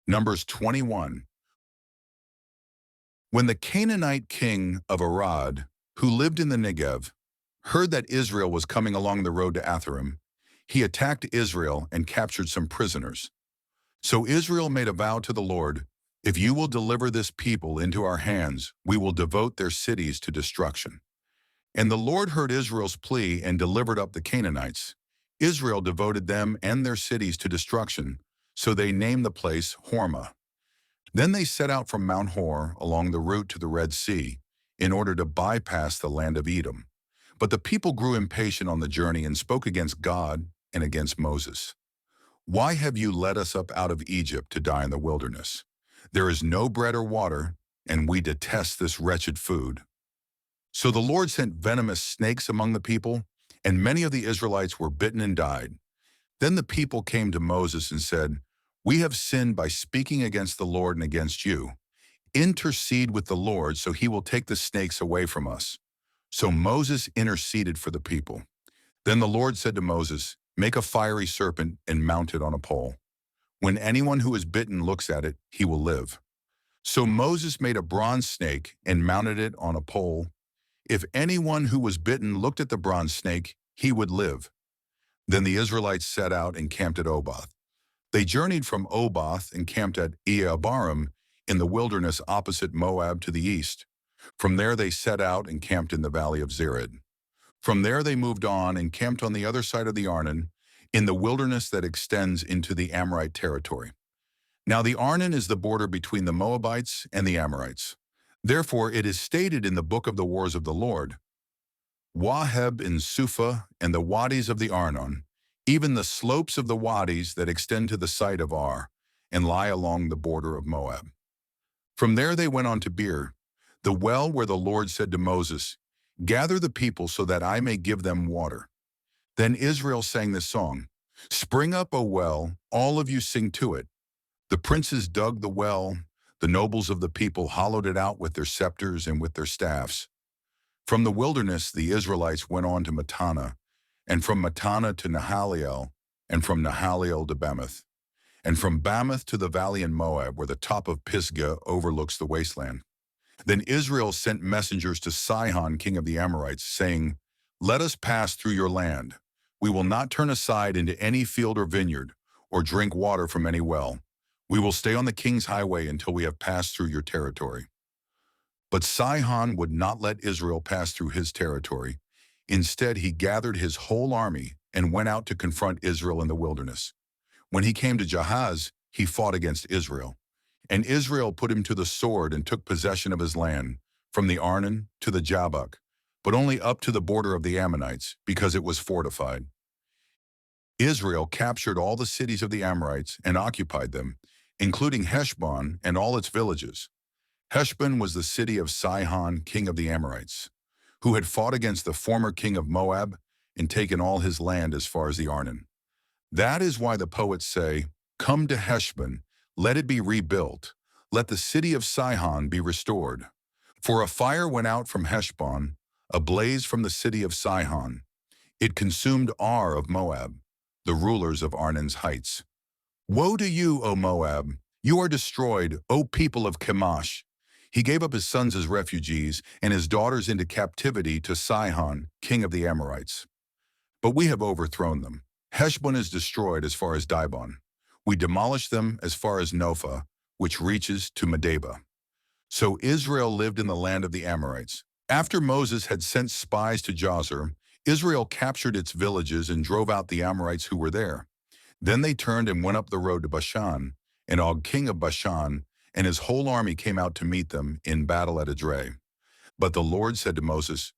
Numbers 21. When the Canaanite king of Arad, who lived in the Negev, heard that Israel was coming along the road to Atharim, he attacked Israel and captured some prisoners. So Israel made a vow to the Lord, "If you will deliver this people into our hands, we will devote their cities to destruction." And the Lord heard Israel's plea and delivered up the Canaanites. Israel devoted them and their cities to destruction, so they named the place Hormah. Then they set out from Mount Hor along the route to the Red Sea in order to bypass the land of Edom. But the people grew impatient on the journey and spoke against God and against Moses. "Why have you led us up out of Egypt to die in the wilderness? There is no bread or water, and we detest this wretched food." So the Lord sent venomous snakes among the people, and many of the Israelites were bitten and died. Then the people came to Moses and said, "We have sinned by speaking against the Lord and against you. Intercede with the Lord so he will take the snakes away from us." So Moses interceded for the people. Then the Lord said to Moses, "Make a fiery serpent and mount it on a pole. When anyone who is bitten looks at it, he will live." So Moses made a bronze snake and mounted it on a pole. If anyone who was bitten looked at the bronze snake, he would live. Then the Israelites set out and camped at Oboth. They journeyed from Oboth and camped at Eabarim in the wilderness opposite Moab to the east. From there they set out and camped in the valley of Zered. From there they moved on and camped on the other side of the Arnon, in the wilderness that extends into the Amorite territory. Now the Arnon is the border between the Moabites and the Amorites. Therefore it is stated in the book of the wars of the Lord, "Waheb and Suphah and the wadis of the Arnon, even the slopes of the wadis that extend to the site of Ar, and lie along the border of Moab." From there they went on to Beer, the well where the Lord said to Moses, "Gather the people so that I may give them water." Then Israel sang this song, "Spring up, O well, all of you sing to it." The princes dug the well, the nobles of the people hollowed it out with their scepters and with their staffs. From the wilderness the Israelites went on to Mattanah, and from Mattanah to Nahaliel, and from Nahaliel to Bamoth, and from Bamoth to the valley in Moab, where the top of Pisgah overlooks the wasteland. Then Israel sent messengers to Sihon, king of the Amorites, saying, "Let us pass through your land. We will not turn aside into any field or vineyard, or drink water from any well. We will stay on the king's highway until we have passed through your territory." But Sihon would not let Israel pass through his territory. Instead, he gathered his whole army and went out to confront Israel in the wilderness. When he came to Jahaz, he fought against Israel. And Israel put him to the sword and took possession of his land, from the Arnon to the Jabbok, but only up to the border of the Ammonites, because it was fortified. Israel captured all the cities of the Amorites and occupied them, including Heshbon and all its villages. Heshbon was the city of Sihon, king of the Amorites, who had fought against the former king of Moab and taken all his land as far as the Arnon. That is why the poets say, "Come to Heshbon, let it be rebuilt. Let the city of Sihon be restored. For a fire went out from Heshbon, a blaze from the city of Sihon. It consumed Ar of Moab, the rulers of Arnon's heights. Woe to you, O Moab! You are destroyed, O people of Chemosh! He gave up his sons as refugees and his daughters into captivity to Sihon, king of the Amorites. But we have overthrown them. Heshbon is destroyed as far as Dibon. We demolished them as far as Nophah, which reaches to Medeba." So Israel lived in the land of the Amorites. After Moses had sent spies to Jazer, Israel captured its villages and drove out the Amorites who were there. Then they turned and went up the road to Bashan, and Og, king of Bashan, and his whole army came out to meet them in battle at Edrei. But the Lord said to Moses,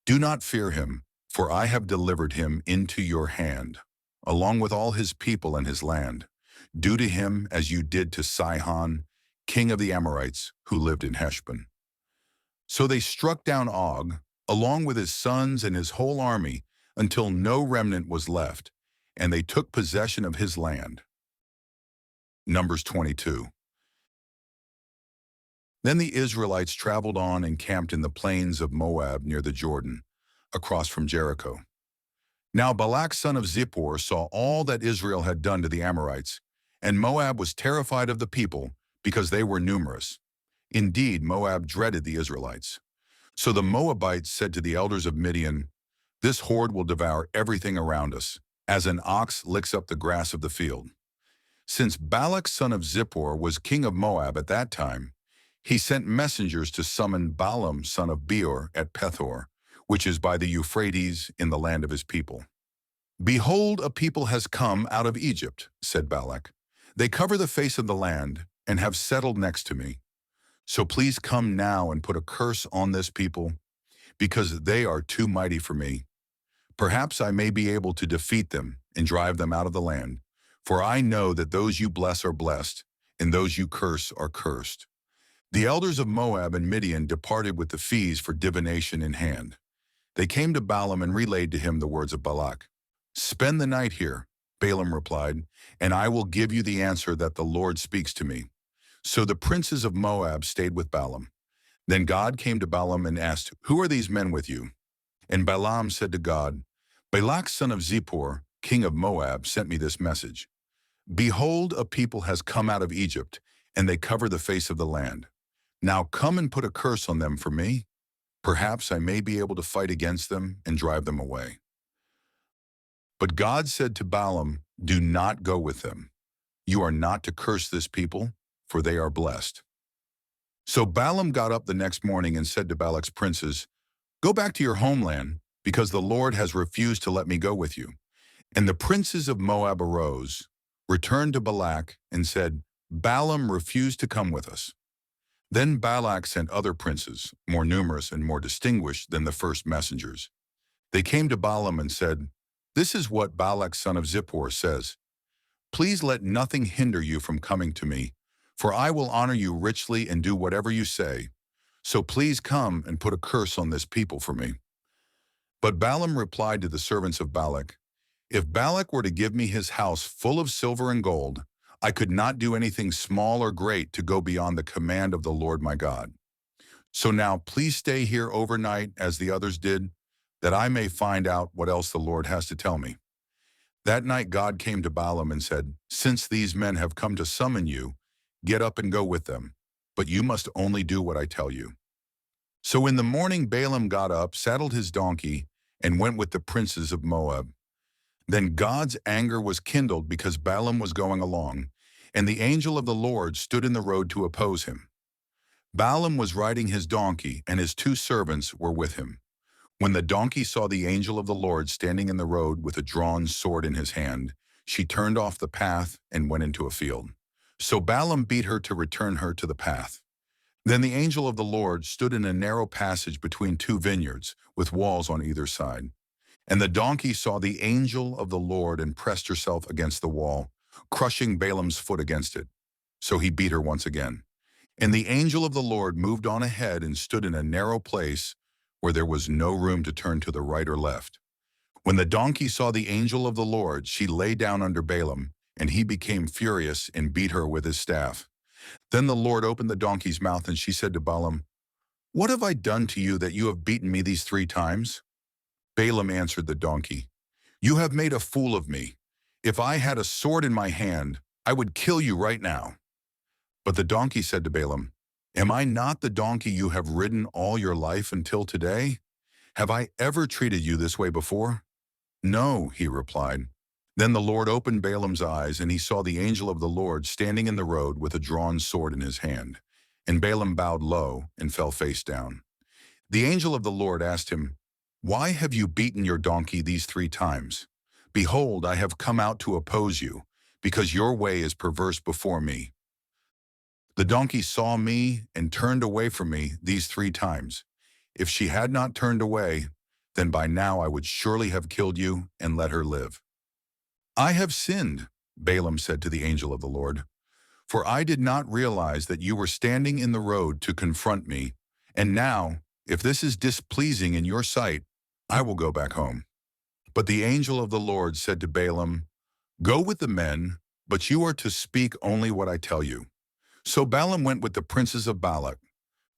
"Do not fear him, for I have delivered him into your hand, along with all his people and his land. Do to him as you did to Sihon, king of the Amorites, who lived in Heshbon." So they struck down Og, along with his sons and his whole army, until no remnant was left, and they took possession of his land. Numbers 22. Then the Israelites traveled on and camped in the plains of Moab near the Jordan, across from Jericho. Now Balak son of Zippor saw all that Israel had done to the Amorites, And Moab was terrified of the people because they were numerous. Indeed, Moab dreaded the Israelites. So the Moabites said to the elders of Midian, "This horde will devour everything around us, as an ox licks up the grass of the field." Since Balak son of Zippor was king of Moab at that time, he sent messengers to summon Balaam son of Beor at Pethor, which is by the Euphrates in the land of his people. "Behold, a people has come out of Egypt," said Balak. "They cover the face of the land and have settled next to me. So please come now and put a curse on this people, because they are too mighty for me. Perhaps I may be able to defeat them and drive them out of the land, for I know that those you bless are blessed, and those you curse are cursed." The elders of Moab and Midian departed with the fees for divination in hand. They came to Balaam and relayed to him the words of Balak. "Spend the night here," Balaam replied, "and I will give you the answer that the Lord speaks to me." So the princes of Moab stayed with Balaam. Then God came to Balaam and asked, "Who are these men with you?" And Balaam said to God, "Balak son of Zippor, king of Moab, sent me this message. Behold, a people has come out of Egypt, and they cover the face of the land. Now come and put a curse on them for me. Perhaps I may be able to fight against them and drive them away." But God said to Balaam, "Do not go with them. You are not to curse this people, for they are blessed." So Balaam got up the next morning and said to Balak's princes, "Go back to your homeland, because the Lord has refused to let me go with you." And the princes of Moab arose, returned to Balak, and said, "Balaam refused to come with us." Then Balak sent other princes, more numerous and more distinguished than the first messengers. They came to Balaam and said, "This is what Balak son of Zippor says. Please let nothing hinder you from coming to me, for I will honor you richly and do whatever you say. So please come and put a curse on this people for me." But Balaam replied to the servants of Balak, "If Balak were to give me his house full of silver and gold, I could not do anything small or great to go beyond the command of the Lord my God. So now please stay here overnight as the others did, that I may find out what else the Lord has to tell me." That night God came to Balaam and said, "Since these men have come to summon you, get up and go with them, but you must only do what I tell you." So in the morning Balaam got up, saddled his donkey, and went with the princes of Moab. Then God's anger was kindled because Balaam was going along, and the angel of the Lord stood in the road to oppose him. Balaam was riding his donkey, and his two servants were with him. When the donkey saw the angel of the Lord standing in the road with a drawn sword in his hand, she turned off the path and went into a field. So Balaam beat her to return her to the path. Then the angel of the Lord stood in a narrow passage between two vineyards, with walls on either side. And the donkey saw the angel of the Lord and pressed herself against the wall, crushing Balaam's foot against it. So he beat her once again. And the angel of the Lord moved on ahead and stood in a narrow place where there was no room to turn to the right or left. When the donkey saw the angel of the Lord, she lay down under Balaam, and he became furious and beat her with his staff. Then the Lord opened the donkey's mouth, and she said to Balaam, "What have I done to you that you have beaten me these 3 times?" Balaam answered the donkey, "You have made a fool of me. If I had a sword in my hand, I would kill you right now." But the donkey said to Balaam, "Am I not the donkey you have ridden all your life until today? Have I ever treated you this way before?" "No," he replied. Then the Lord opened Balaam's eyes, and he saw the angel of the Lord standing in the road with a drawn sword in his hand. And Balaam bowed low and fell face down. The angel of the Lord asked him, "Why have you beaten your donkey these 3 times? Behold, I have come out to oppose you, because your way is perverse before me. The donkey saw me and turned away from me these 3 times. If she had not turned away, then by now I would surely have killed you and let her live." "I have sinned," Balaam said to the angel of the Lord, "for I did not realize that you were standing in the road to confront me. And now, if this is displeasing in your sight, I will go back home." But the angel of the Lord said to Balaam, "Go with the men, but you are to speak only what I tell you." So Balaam went with the princes of Balak.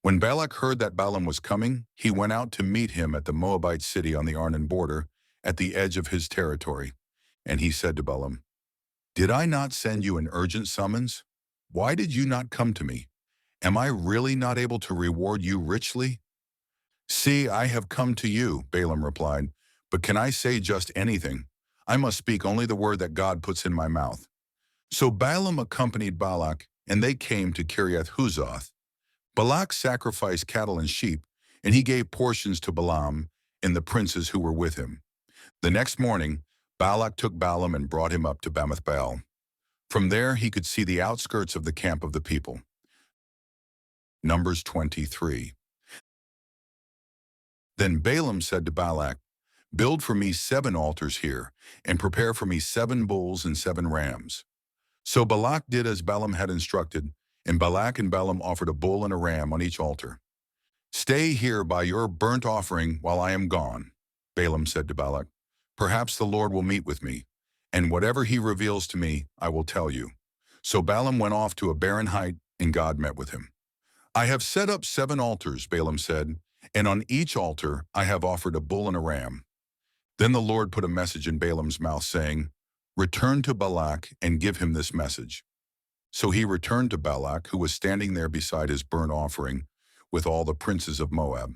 When Balak heard that Balaam was coming, he went out to meet him at the Moabite city on the Arnon border, at the edge of his territory. And he said to Balaam, Did I not send you an urgent summons? Why did you not come to me? Am I really not able to reward you richly? See, I have come to you, Balaam replied. But can I say just anything? I must speak only the word that God puts in my mouth. So Balaam accompanied Balak, and they came to Kiriath Huzoth. Balak sacrificed cattle and sheep, and he gave portions to Balaam and the princes who were with him. The next morning, Balak took Balaam and brought him up to Bamoth Baal. From there he could see the outskirts of the camp of the people. Numbers 23. Then Balaam said to Balak, "Build for me 7 altars here, and prepare for me 7 bulls and 7 rams." So Balak did as Balaam had instructed, and Balak and Balaam offered a bull and a ram on each altar. "Stay here by your burnt offering while I am gone," Balaam said to Balak. "Perhaps the Lord will meet with me, and whatever he reveals to me, I will tell you." So Balaam went off to a barren height, and God met with him. "I have set up 7 altars," Balaam said, "and on each altar I have offered a bull and a ram." Then the Lord put a message in Balaam's mouth, saying, "Return to Balak and give him this message." So he returned to Balak, who was standing there beside his burnt offering, with all the princes of Moab.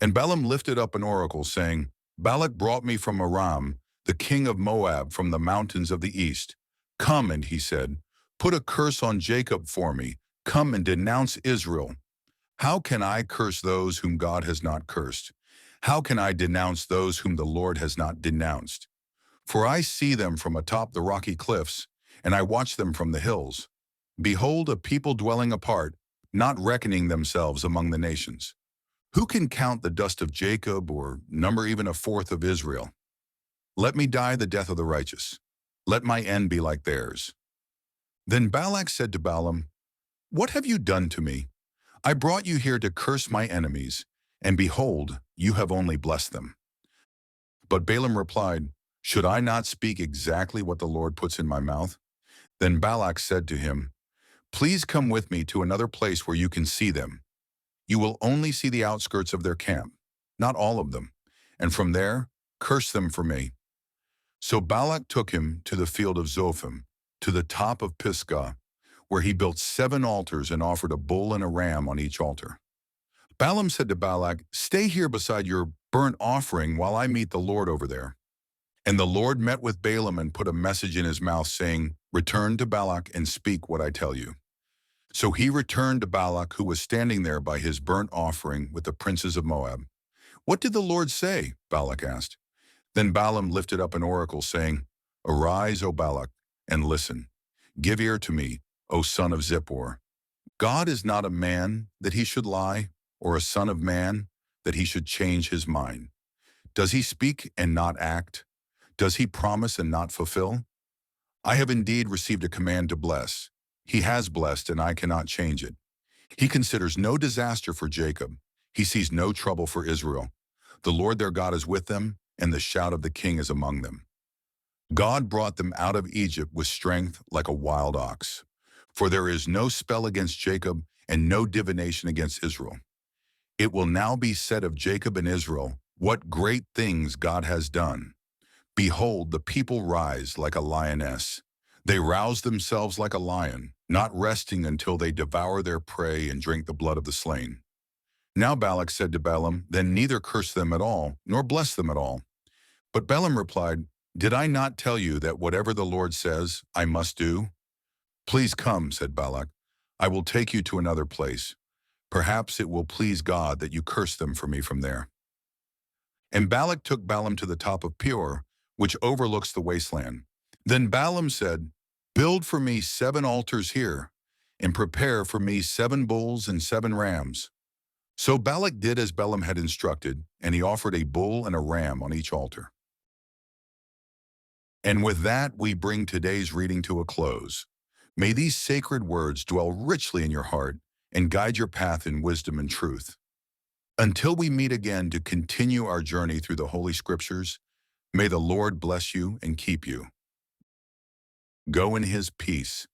And Balaam lifted up an oracle, saying, "Balak brought me from Aram, the king of Moab, from the mountains of the east. Come," and he said, "put a curse on Jacob for me. Come and denounce Israel. How can I curse those whom God has not cursed? How can I denounce those whom the Lord has not denounced? For I see them from atop the rocky cliffs, and I watch them from the hills. Behold, a people dwelling apart, not reckoning themselves among the nations. Who can count the dust of Jacob or number even a fourth of Israel? Let me die the death of the righteous. Let my end be like theirs." Then Balak said to Balaam, "What have you done to me? I brought you here to curse my enemies, and behold, you have only blessed them." But Balaam replied, "Should I not speak exactly what the Lord puts in my mouth?" Then Balak said to him, "Please come with me to another place where you can see them. You will only see the outskirts of their camp, not all of them, and from there curse them for me." So Balak took him to the field of Zophim, to the top of Pisgah, where he built 7 altars and offered a bull and a ram on each altar. Balaam said to Balak, "Stay here beside your burnt offering while I meet the Lord over there." And the Lord met with Balaam and put a message in his mouth, saying, "Return to Balak and speak what I tell you." So he returned to Balak, who was standing there by his burnt offering with the princes of Moab. "What did the Lord say?" Balak asked. Then Balaam lifted up an oracle, saying, "Arise, O Balak, and listen. Give ear to me, O son of Zippor. God is not a man that he should lie, or a son of man that he should change his mind. Does he speak and not act? Does he promise and not fulfill? I have indeed received a command to bless. He has blessed, and I cannot change it. He considers no disaster for Jacob. He sees no trouble for Israel. The Lord their God is with them, and the shout of the king is among them. God brought them out of Egypt with strength like a wild ox. For there is no spell against Jacob and no divination against Israel. It will now be said of Jacob and Israel, what great things God has done. Behold, the people rise like a lioness. They rouse themselves like a lion, not resting until they devour their prey and drink the blood of the slain." Now Balak said to Balaam, "Then neither curse them at all, nor bless them at all." But Balaam replied, "Did I not tell you that whatever the Lord says, I must do?" "Please come," said Balak. "I will take you to another place. Perhaps it will please God that you curse them for me from there." And Balak took Balaam to the top of Peor, which overlooks the wasteland. Then Balaam said, "Build for me 7 altars here, and prepare for me 7 bulls and 7 rams." So Balak did as Balaam had instructed, and he offered a bull and a ram on each altar. And with that, we bring today's reading to a close. May these sacred words dwell richly in your heart and guide your path in wisdom and truth. Until we meet again to continue our journey through the Holy Scriptures, may the Lord bless you and keep you. Go in his peace.